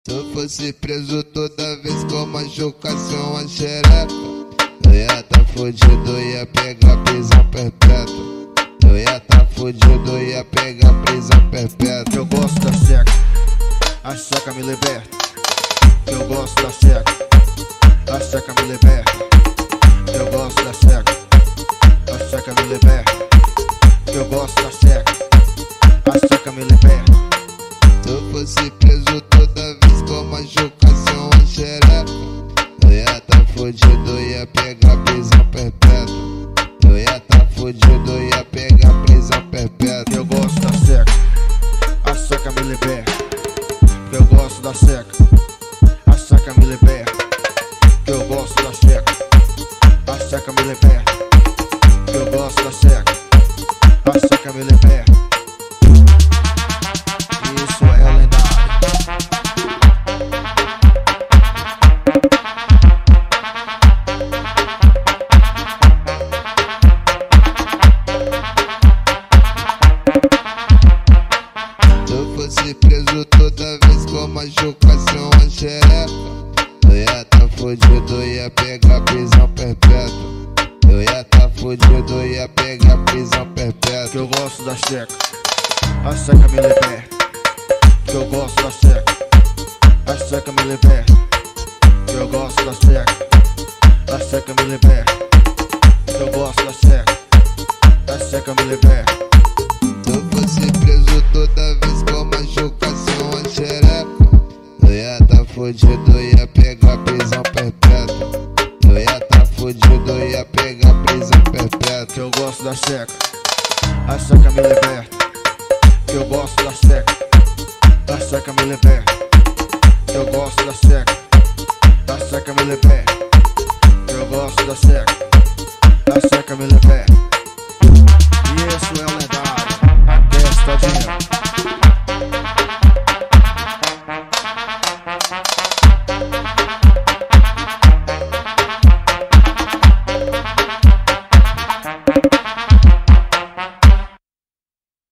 Se eu fosse preso toda vez com machucação a xereca, eu ia tá fudido, ia pegar prisão perpétua. Eu ia tá fudido, ia pegar prisão perpétua. Eu gosto da seca, a seca me liberta. Eu gosto da seca, a seca me liberta. Eu gosto da seca, a seca me liberta. Eu gosto da seca, a seca me liberta. Se eu fosse preso toda vez com machucação a xereca, eu ia tá fudido, ia pegar prisão perpétua. Eu ia tá fudido, ia pegar prisão perpétua. Eu gosto da seca, a seca me liberta. Eu gosto da seca, a seca me liberta. Eu gosto da seca, a seca me liberta. Eu gosto da seca, a seca me liberta. Isso é lendário. Se eu fosse preso toda vez com machucação a xereca, eu ia tá fudido, ia pegar prisão perpétua. Eu ia tá fudido, ia pegar prisão perpétua. Eu gosto da seca, a seca me liberta. Eu gosto da seca, a seca me liberta. Eu gosto da seca, a seca me liberta. Eu gosto da seca, a seca me liberta. Se eu fosse preso toda vez com machucação a xereca, eu ia tá fudido, ia pegar prisão perpétua. Eu ia tá fudido, ia pegar prisão perpétua. Eu gosto da seca, a seca me liberta. Eu gosto da seca, a seca me liberta. Eu gosto da seca, a seca me liberta. Eu gosto da seca, a seca me liberta. E isso é o lendário, testadinho.